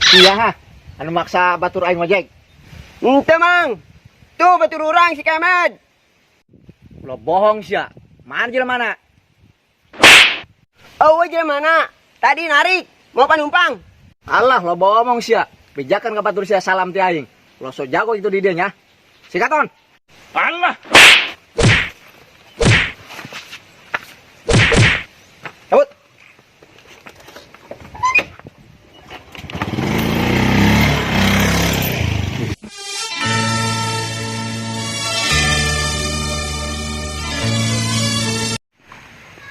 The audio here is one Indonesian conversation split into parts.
Iya ha. Anu maksa batur aing ngojek. Ente mang. Tuh batur orang si Kemet. Lo bohong sia. Mana jalan mana? Oh aja mana? Tadi narik. Mau penumpang. Allah lo bohong sia. Pijakan ka batur sia salam ti aing. Lo so jago itu di dia nya. Sikaton. Allah. Cabut.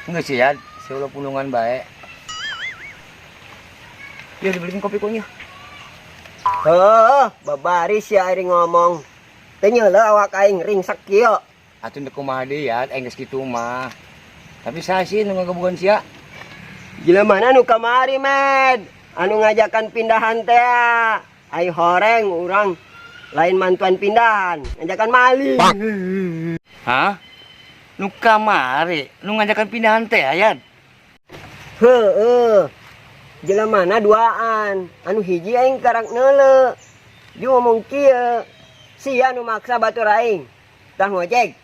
Enggak sih ya, saya ulah pulungan baik. Dia dibeliin kopi kunya. Babaris ya aing ngomong. Tanya lah awak aing ringsak kieu. Atuh ndek kumaha deui ya, enggeus kitu mah. Tapi saya sih nu ngagebugan sia. Gila mana nu kamari, Med? Anu ngajakan pindahan teh. Ai horeng urang lain mantuan pindahan, ngajakan maling. Hah? Nu kamari, nu ngajakan pindahan teh ayan. Heueuh. Gila mana duaan. Anu hiji aing karak neule. Dia ngomong kieu. Sia nu maksa batur aing. Tah ngojek.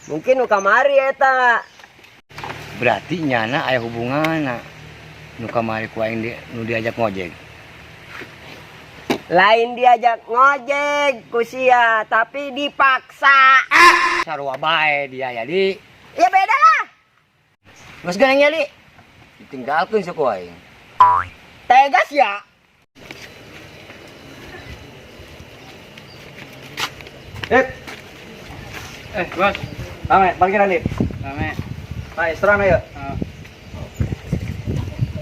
Mungkin nu kamari eta. Berarti nyana aya hubunganna. Nu kamari ku aing nu diajak ngojek. Lain diajak ngojek ku sia, tapi dipaksa. Sarua bae dia ya, Di. Ya beda lah. Geus ganeng ya, Di. Ditinggalkeun saku aing. Tegas ya. Bos. Rame, parkiran nih. Rame. Nah, istirahat ayo.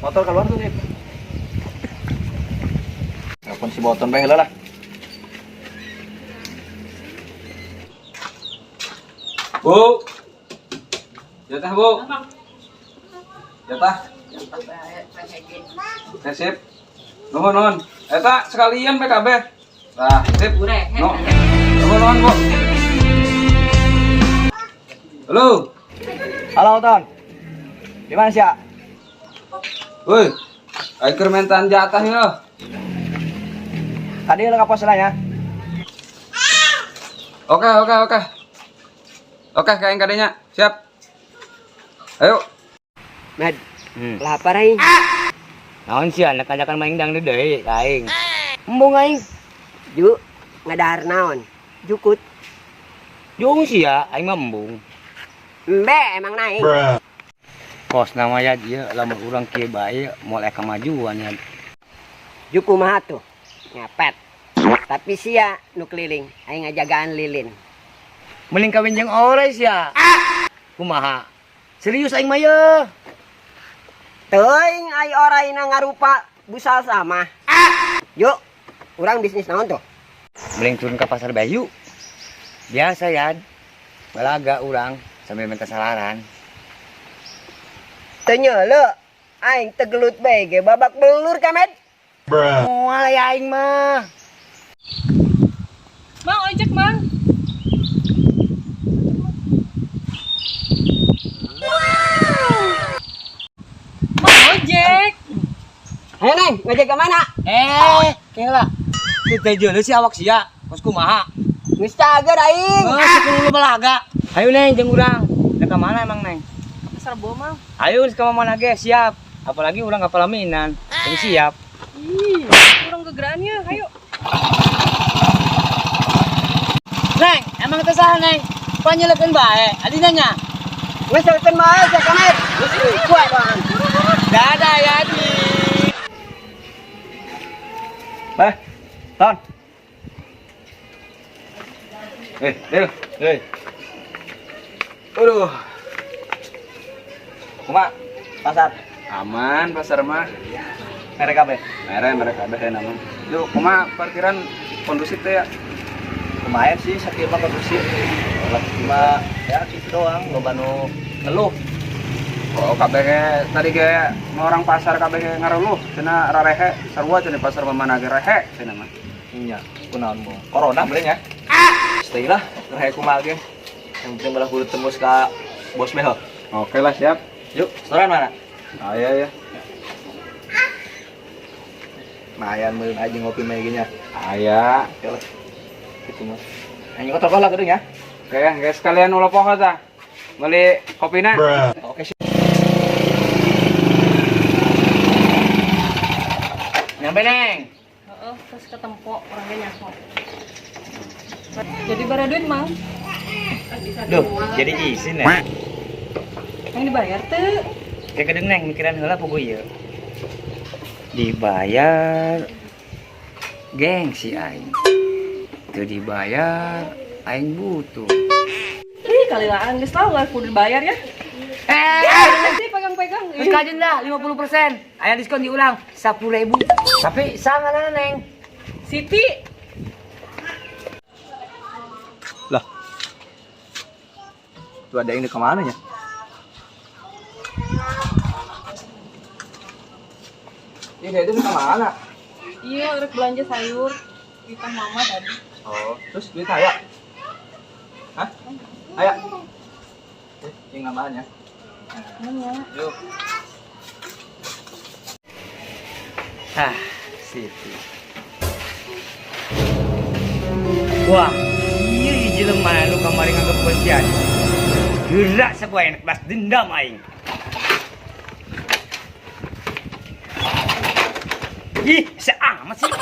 Motor keluar tuh, Nih. Telepon si Boton bae heula lah. Bu. Jatah, Bu. Jatah. Sip. Nuhun. Eta sekalian PKB. Tah, sip. No. Nuhun, Bu. Halo. Halo, Ton. Di mana sih, ya? Woi. Aing keur mentan jatah ya. Tadi lo kapos lah ya. Oke. Oke, kain kadenya. Siap. Ayo. Med, lapar aing. Naon sih anak ajakan main dang deui aing. Embung aing. Ju, ngadahar naon? Jukut. Jung sih ya, aing mah embung. Embe emang naik. Kos namanya dia lamun urang kieu bae moal eka kemajuan ya. Juku mah tuh. Ngepet. Tapi sia nu keliling, aing ngajagaan lilin. Mending kawin jeung ores ya. Kumaha? Serius aing mah ye. Teuing ai oraina ngarupa busal sama. Yuk, urang bisnis naon tuh? Mending turun ke pasar Bayu. Biasa ya. Balaga urang sambil minta salaran. Teu nyeuleuh, aing tegelut bae ge babak belur Kemet. Moal ya aing mah. Mang, ojek, Mang. Mang, ojek. Ayo Neng, ngojek ke mana? Kela. Kita jeuleuh si awak sia. Kos kumaha? Geus cager aing. Sepuluh balaga. Ayo Neng jeung urang. Da ka mana emang Neng? Pasar Bo, Mang. Ayo ka mana ge siap. Apalagi urang kapal laminan. Jeung siap. Ih, kurang kegerannya. Ayo. Neng, emang teh saha Neng? Panyelekeun bae. Adina nya. Geus seukeun bae cek Kemet. Geus kuat bang. Dadah ya Di. Ton. Dil. Aduh. Kumaha? Pasar. Aman pasar mah. Merek kabeh. Merek kabeh nama. Yuk, kumaha parkiran kondusif teh ya. Lumayan sih, sakit mah kondusif. Cuma ya gitu doang, loba nu ngeluh. Oh, kabeh tadi ge orang pasar kabeh ngareluh cenah rarehe sarua cenah pasar mana ge rehe cenah mah. Iya, kunaon mo. Corona beli nya. Stay lah, rehe kumaha ge. Yang penting balah kudu tembus ka bos meh. Oke lah, siap. Yuk, setoran mana? Iya. Lumayan meureun aja ngopi mah gini ya. Aya. Oke lah. Gitu mah. Hanya kotor lah gedung ya. Oke, guys sekalian ulah poho tah. Beli kopina. Oke sih. Nyampe neng. Heeh, terus ketempo orangnya nyako. Jadi bara duit, Mang. Duh, jadi izin ya. Yang dibayar tuh. Kayak kedeng neng mikiran heula pogo ieu. Dibayar gengsi aing. Teu dibayar aing butuh. Ih, kalilaan geus tahu lah kudu dibayar ya. Nanti pegang-pegang. Terus kajen dah 50%. Aya diskon diulang 10.000. Tapi sangat neng. Siti. Lah. Tuh ada yang di kemana ya? Ini itu di kemana? Iya, urut belanja sayur. Kita mama tadi. Oh, terus duit saya? Hah? Aya? Yang namanya? Namanya. Yuk. Ah, Siti. Wah, iya jelema lu kamari nganggep kebencian. Gerak sapoe enak balas dendam aing. Ih, seamat sih.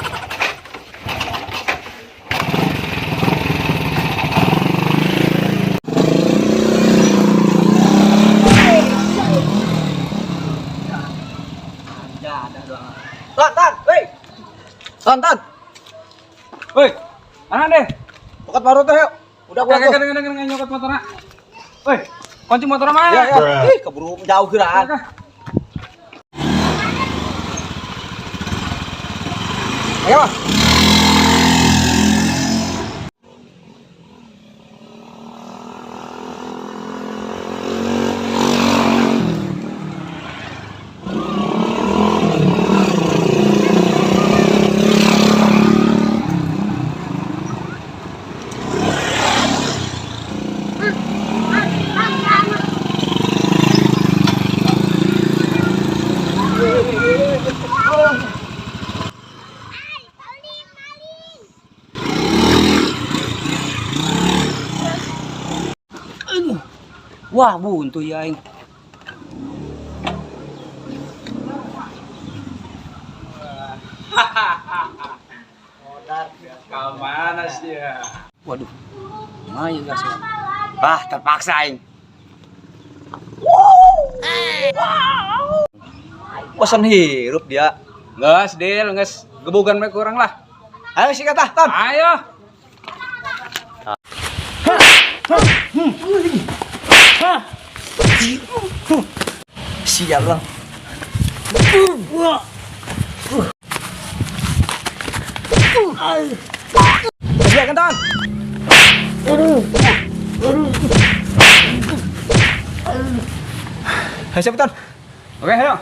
Tan, woi. Tan. Woi, anak deh. Pokat baru teh yuk. Udah gua tuh. Kadang-kadang nyokot motorna. Woi, kunci motor mah. Ya. Ih, keburu jauh geuraan. Ayo, Mas. Wah, buntu ya aing. Kemana sih ya? Waduh. Lumayan gas. Ah, terpaksa aing. Bosan hirup dia. Nges, Dil, nges. Gebugan mereka kurang lah. Ayo sih kata, Tan. Ayo. Siap, Bang. Siap kan, Tan? Ayo, siap, Tan. Oke, ayo.